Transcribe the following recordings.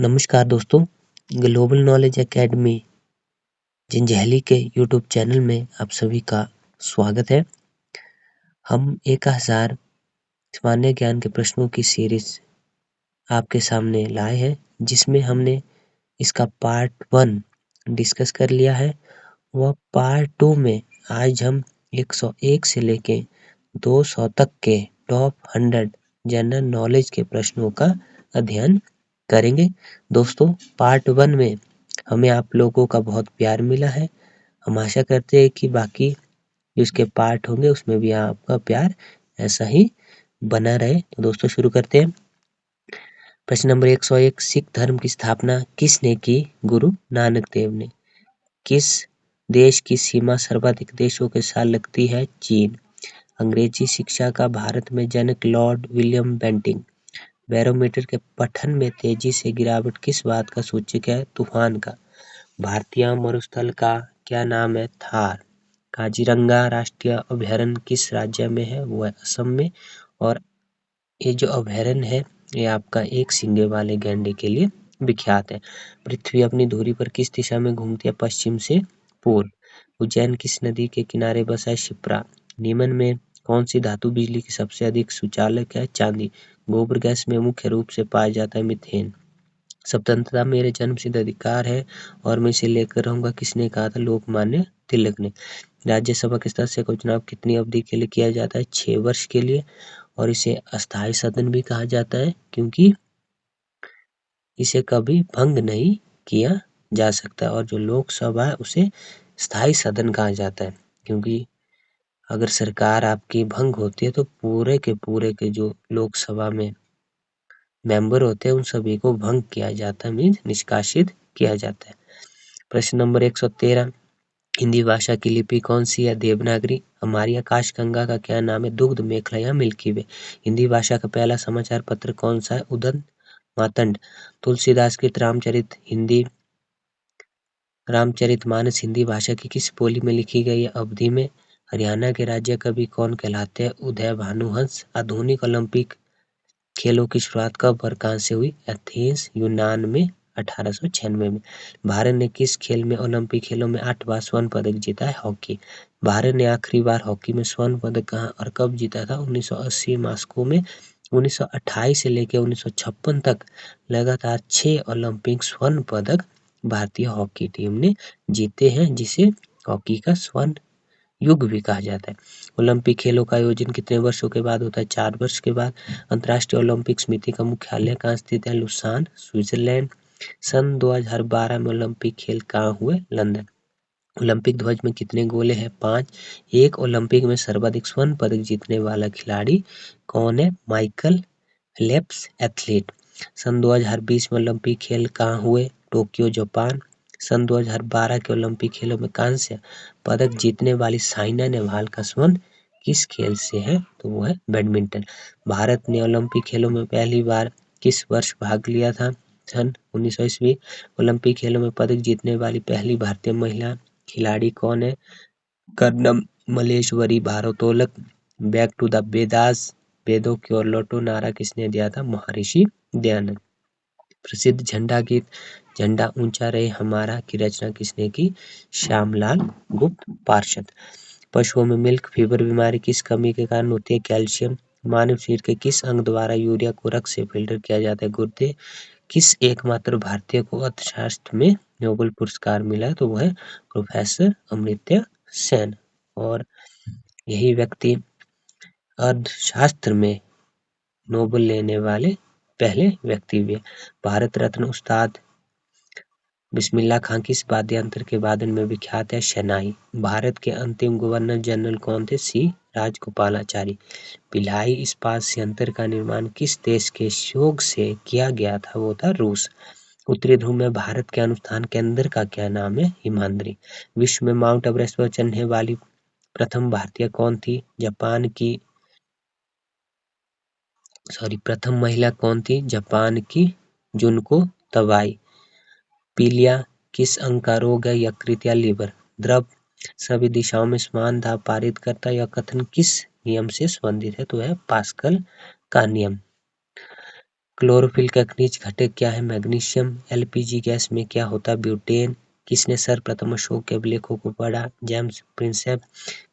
नमस्कार दोस्तों, global knowledge academy Janjehli के यूट्यूब चैनल में आप सभी का स्वागत है। हम 1000 सामान्य ज्ञान के प्रश्नों की सीरीज आपके सामने लाए हैं, जिसमें हमने इसका पार्ट 1 डिस्कस कर लिया है। वह पार्ट 2 में आज हम 101 से लेके 200 तक के टॉप 100 जनरल नॉलेज के प्रश्नों का अध्ययन करेंगे। दोस्तों, पार्ट 1 में हमें आप लोगों का बहुत प्यार मिला है। हम आशा करते हैं कि बाकी जो इसके पार्ट होंगे उसमें भी आपका प्यार ऐसा ही बना रहे। तो दोस्तों, शुरू करते हैं। प्रश्न नंबर 101, सिख धर्म की स्थापना किसने की? गुरु नानक देव ने। किस देश की सीमा सर्वाधिक देशों के साथ लगती है? चीन। अंग्रेजी शिक्षा का भारत में जनक लॉर्ड विलियम बेंटिंग। बैरोमीटर के पठन में तेजी से गिरावट किस बात का सूचक है? तूफान का। भारतीय मरुस्थल का क्या नाम है? थार। काजीरंगा राष्ट्रीय अभयारण्य किस राज्य में है? वो है असम में। और ये जो अभयारण्य है ये आपका एक सींगे वाले गैंडे के लिए विख्यात है। पृथ्वी अपनी धुरी पर किस दिशा में घूमती है? पश्चिम से पूर्व। उज्जैन किस नदी के किनारे बसा है? शिप्रा। नीमन में कौन सी धातु बिजली की सबसे अधिक सुचालक है? चांदी। गोबर गैस में मुख्य रूप से पाया जाता है मीथेन। स्वतंत्रता मेरे जन्म सिद्ध अधिकार है और मैं इसे लेकर रहूंगा किसने कहा था? लोकमान्य तिलक ने। राज्यसभा के सदस्य का चुनाव कितनी अवधि के लिए किया जाता है? 6 वर्ष के लिए। और इसे अस्थायी सदन भी कहा जाता है क्योंकि इसे कभी भंग नहीं किया जा सकता। और जो लोकसभा है उसे स्थायी सदन कहा जाता है क्योंकि अगर सरकार आपकी भंग होती है तो पूरे के जो लोकसभा में मेंबर होते हैं उन सभी को भंग किया जाता है, मीन्स निष्कासित किया जाता है। प्रश्न नंबर 113, हिंदी भाषा की लिपि कौन सी है? देवनागरी। हमारी आकाशगंगा का क्या नाम है? दुग्ध मेखला या मिल्की वे। हिंदी भाषा का पहला समाचार पत्र कौन सा है? उदंत मातंड। तुलसीदास कृत रामचरितमानस हिंदी भाषा की किस बोली में लिखी गई है? अवधी में। हरियाणा के राज्य कवि कौन कहलाते हैं? उदय भानुहंस। आधुनिक ओलंपिक खेलों की शुरुआत कब और कहां से हुई? एथेंस, यूनान में 1896 में। भारत ने किस खेल में ओलंपिक खेलों में 8 बार स्वर्ण पदक जीता है? हॉकी। भारत ने आखिरी बार हॉकी में स्वर्ण पदक कहां और कब जीता था? 1980 मॉस्को में। 1928 से लेकर 1956 तक लगातार 6 ओलंपिक स्वर्ण पदक भारतीय हॉकी टीम ने जीते हैं, जिसे हॉकी का स्वर्ण युग भी कहा जाता है। ओलंपिक खेलों का आयोजन कितने वर्षों के बाद होता है? 4 वर्ष के बाद। अंतर्राष्ट्रीय ओलंपिक समिति का मुख्यालय कहाँ स्थित है? Lausanne, Switzerland. सन 2012 में ओलंपिक खेल कहाँ हुए? लंदन। ओलंपिक ध्वज में कितने गोले हैं? 5। एक ओलंपिक में सर्वाधिक स्वर्ण पदक जीतने वाला खिलाड़ी कौन है? Michael Phelps, athlete. सन 2020 में ओलंपिक खेल कहाँ हुए? Tokyo, Japan. सन 2012 के ओलंपिक खेलों में कांस्य पदक जीतने वाली साइना नेहवाल का स्वर्ण किस खेल से है? तो वो है बैडमिंटन। भारत ने ओलंपिक खेलों में पहली बार किस वर्ष भाग लिया था? सन 1900 ईस्वी। ओलंपिक खेलों में पदक जीतने वाली पहली भारतीय महिला खिलाड़ी कौन है? कर्णम मल्लेश्वरी भारोत्तोलक। बैक टू द वेदास, वेदों की ओर लौटो नारा किसने दिया था? महर्षि दयानंद। प्रसिद्ध झंडा गीत झंडा ऊंचा रहे हमारा की रचना किसने की? श्यामलाल गुप्त पार्षद। पशुओं में मिल्क फीवर बीमारी किस कमी के कारण होती है? कैल्शियम। मानव शरीर के किस अंग द्वारा यूरिया को रक्त से फिल्टर किया जाता है? गुर्दे। किस एकमात्र भारतीय को अर्थशास्त्र में नोबेल पुरस्कार मिला है? तो वह है प्रोफेसर अमर्त्य सेन। और यही व्यक्ति अर्थशास्त्र में नोबेल लेने वाले पहले व्यक्ति भी है। भारत रत्न उस्ताद बिस्मिल्लाह खां किस वाद्य यंत्र के वादन में विख्यात है? शहनाई। भारत के अंतिम गवर्नर जनरल कौन थे? सी राजगोपालाचारी। भिलाई इस्पात संयंत्र का निर्माण किस देश के सहयोग से किया गया था? वो था रूस। उत्तरी ध्रुव में भारत के अनुसंधान केंद्र का क्या नाम है? हिमाद्री। विश्व में माउंट एवरेस्ट पर चढ़ने वाली प्रथम भारतीय कौन थी? प्रथम महिला कौन थी? जापान की जुनको तबाई। पीलिया किस अंग का रोग है? यकृत या लीवर। द्रव सभी दिशाओं में समान दाब पारित करता है, यह कथन किस नियम से संबंधित है? तो है पास्कल का नियम। क्लोरोफिल का खनिज घटक क्या है? मैग्नीशियम। एलपीजी गैस में क्या होता है? ब्यूटेन। किसने सर्वप्रथम अशोक के अभिलेखों को पढ़ा? James Prinsep.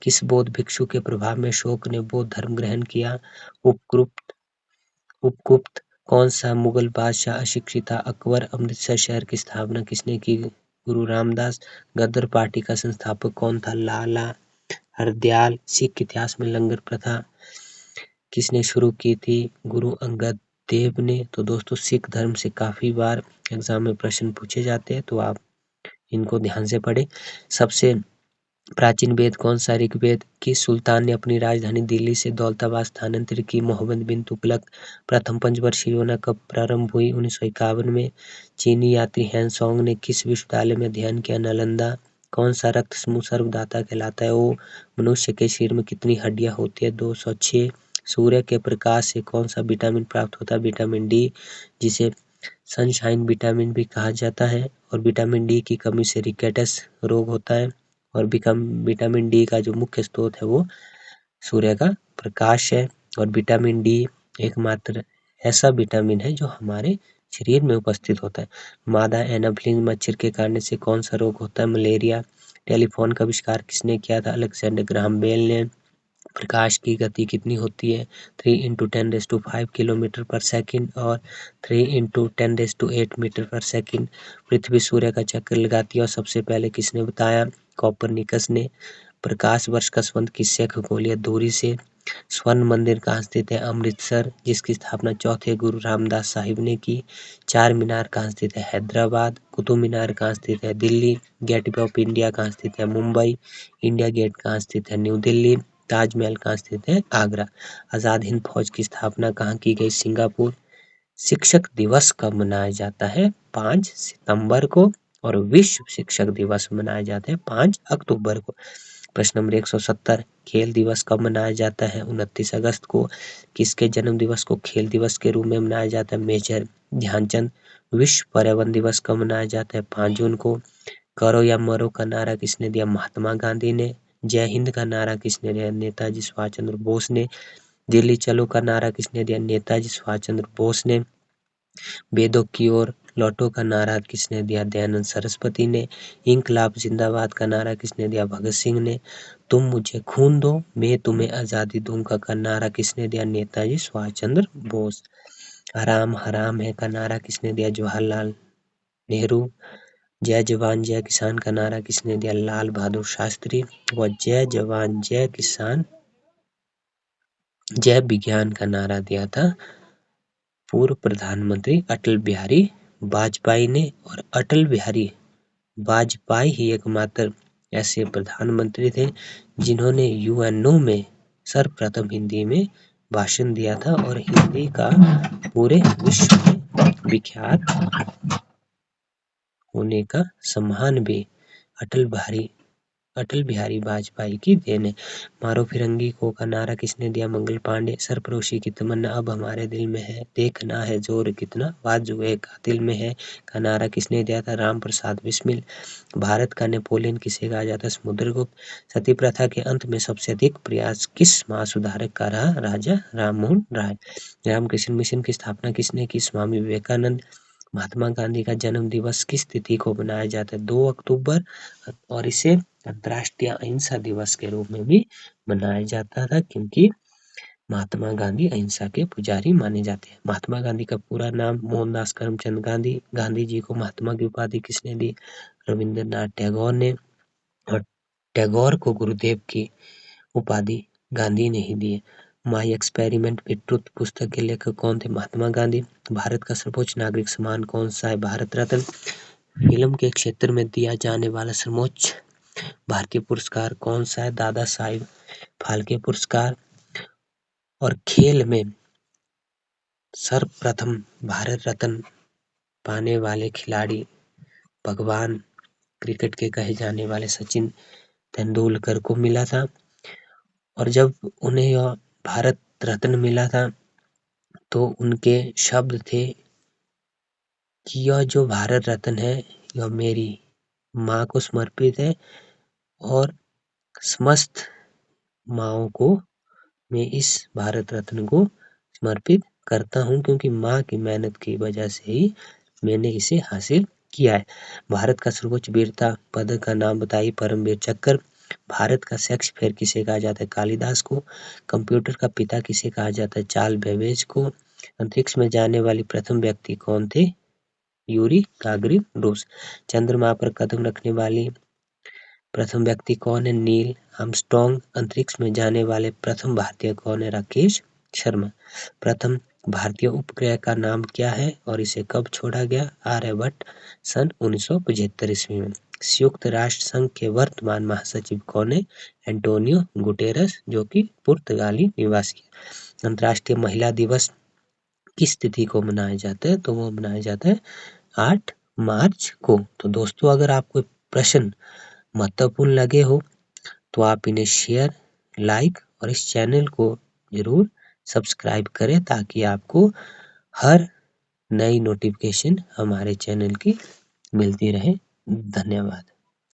किस बौद्ध भिक्षु के प्रभाव में अशोक ने बौद्ध धर्म ग्रहण किया? उपगुप्त। उपगुप्त। कौन सा मुगल बादशाह अशिक्षित था? अकबर। अमृतसर शहर की स्थापना किसने की? गुरु रामदास। गदर पार्टी का संस्थापक कौन था? लाला हरदयाल। सिख इतिहास में लंगर प्रथा किसने शुरू की थी? गुरु अंगद देव ने। तो दोस्तों सिख धर्म से काफी बार एग्जाम में प्रश्न पूछे जाते हैं, तो आप इनको ध्यान से पढ़ें। सबसे प्राचीन वेद कौन सा? ऋग्वेद। किस सुल्तान ने अपनी राजधानी दिल्ली से दौलताबाद स्थानांतरित की? मोहम्मद बिन तुगलक। प्रथम पंचवर्षीय योजना कब प्रारंभ हुई? 1951 में। चीनी यात्री हैंसोंग ने किस विश्वविद्यालय में अध्ययन किया? नालंदा। कौन सा रक्त समूह सर्वदाता कहलाता है? ओ। मनुष्य के शरीर में कितनी हड्डियां होती है? 206। सूर्य के प्रकाश से कौन सा विटामिन प्राप्त होता है? विटामिन डी, जिसे सनशाइन विटामिन भी कहा जाता है। और विटामिन डी की कमी से रिकेटस रोग होता है। और विटामिन डी का जो मुख्य स्रोत है वो सूर्य का प्रकाश है। और विटामिन डी एकमात्र ऐसा विटामिन है जो हमारे शरीर में उपस्थित होता है। मादा एनाफ्लिज मच्छर के काटने से कौन सा रोग होता है? मलेरिया। टेलीफोन का आविष्कार किसने किया था? अलेक्जेंडर ग्राहम बेल ने। प्रकाश की गति कितनी होती है? 3 × 10⁵ किलोमीटर पर सेकंड और 3 × 10⁸ मीटर पर सेकंड। पृथ्वी सूर्य का चक्कर लगाती है और सबसे पहले किसने बताया? कोपरनिकस ने। प्रकाश वर्ष का संबंध किससे? खगोलीय दूरी से। स्वर्ण मंदिर कहाँ स्थित है? अमृतसर, जिसकी स्थापना चौथे गुरु रामदास साहिब ने की। चार मीनार कहाँ स्थित है? हैदराबाद। कुतुब मीनार कहाँ स्थित है? दिल्ली। गेटवे ऑफ इंडिया कहाँ स्थित है? मुंबई। इंडिया गेट कहाँ स्थित है? न्यू दिल्ली। ताजमहल कहाँ स्थित है? आगरा। आजाद हिंद फौज की स्थापना कहाँ की गई? सिंगापुर। शिक्षक दिवस कब मनाया जाता है? 5 सितंबर को। और विश्व शिक्षक दिवस मनाया जाता है 5 अक्टूबर को। प्रश्न नंबर 170, खेल दिवस कब मनाया जाता है? 29 अगस्त को। किसके जन्म दिवस को खेल दिवस के रूप में मनाया जाता है? मेजर ध्यानचंद। विश्व पर्यावरण दिवस कब मनाया जाता है? 5 जून को। करो या मरो का नारा किसने दिया? महात्मा गांधी ने। जय हिंद का नारा किसने दिया? नेताजी सुभाष चंद्र बोस ने। दिल्ली चलो का नारा किसने दिया? नेताजी सुभाष चंद्र बोस ने। वेदों की ओर लौटो का नारा किसने दिया? दयानंद सरस्वती ने। इंकलाब जिंदाबाद का नारा किसने दिया? भगत सिंह ने। तुम मुझे खून दो मैं तुम्हें आजादी दूंगा का नारा किसने दिया? नेताजी सुभाष चंद्र बोस। हराम हराम है का नारा किसने दिया? जवाहरलाल नेहरू। जय जवान जय किसान का नारा किसने दिया? लाल बहादुर शास्त्री। व जय जवान जय किसान जय विज्ञान का नारा दिया था पूर्व प्रधानमंत्री अटल बिहारी वाजपेयी ने। और अटल बिहारी वाजपेयी ही एकमात्र ऐसे प्रधानमंत्री थे जिन्होंने यूएनओ में सर्वप्रथम हिंदी में भाषण दिया था और हिंदी का पूरे विश्व में विख्यात होने का सम्मान भी अटल बिहारी वाजपेयी की देन है। मारो फिरंगी को का नारा किसने दिया? मंगल पांडे। सरफरोशी की तमन्ना अब हमारे दिल में है, देखना है जोर कितना बाजुए कातिल में है का नारा किसने दिया था? राम प्रसाद बिस्मिल। भारत का नेपोलियन किसे कहा जाता है? समुद्रगुप्त। सती प्रथा के अंत में सबसे अधिक प्रयास किस महासुधारक का रहा? राजा राममोहन राय। रामकृष्ण मिशन की स्थापना किसने की? स्वामी विवेकानंद। महात्मा गांधी का जन्म दिवस किस तिथि को मनाया जाता है? 2 अक्टूबर। और इसे अंतर्राष्ट्रीय अहिंसा दिवस के रूप में भी मनाया जाता था क्योंकि महात्मा गांधी अहिंसा के पुजारी माने जाते हैं। महात्मा गांधी का पूरा नाम मोहनदास करमचंद गांधी। गांधी जी को महात्मा की उपाधि किसने दी? रविंद्रनाथ टैगोर ने। और टैगोर को गुरुदेव की उपाधि गांधी ने ही दी है। माई एक्सपेरिमेंट विद ट्रुथ पुस्तक के लेखक कौन थे? महात्मा गांधी। भारत का सर्वोच्च नागरिक सम्मान कौन सा है? भारत रत्न। फिल्म के क्षेत्र में दिया जाने वाला सर्वोच्च भारतीय पुरस्कार कौन सा है? दादा साहिब फाल्के पुरस्कार। और खेल में सर्वप्रथम भारत रत्न पाने वाले खिलाड़ी भगवान क्रिकेट के कहे जाने वाले सचिन तेंदुलकर को मिला था। और जब उन्हें यह भारत रत्न मिला था तो उनके शब्द थे कि यह जो भारत रत्न है यह मेरी माँ को समर्पित है और समस्त माँओं को मैं इस भारत रत्न को समर्पित करता हूँ क्योंकि माँ की मेहनत की वजह से ही मैंने इसे हासिल किया है। भारत का सर्वोच्च वीरता पदक का नाम बताइए। परमवीर चक्र। भारत का शेक्सपियर किसे कहा जाता है? कालिदास को। कंप्यूटर का पिता किसे कहा जाता है? चार्ल्स बेबेज को। अंतरिक्ष में जाने वाली प्रथम व्यक्ति कौन थे? यूरी गागरिन रूस। चंद्रमा पर कदम रखने वाली प्रथम व्यक्ति कौन है? Neil Armstrong. अंतरिक्ष में जाने वाले प्रथम भारतीय कौन है? राकेश शर्मा। प्रथम भारतीय उपग्रह का नाम क्या है और इसे कब छोड़ा गया? आर्यभट्ट सन 1975 ईस्वी में। संयुक्त राष्ट्र संघ के वर्तमान महासचिव कौन है? एंटोनियो गुटेरस, जो कि पुर्तगाली निवासी है। अंतर्राष्ट्रीय महिला दिवस किस तिथि को मनाया जाता है? तो वो मनाया जाता है 8 मार्च को। तो दोस्तों, अगर आपको प्रश्न महत्वपूर्ण लगे हो तो आप इन्हें शेयर, लाइक और इस चैनल को जरूर सब्सक्राइब करें ताकि आपको हर नई नोटिफिकेशन हमारे चैनल की मिलती रहे। धन्यवाद।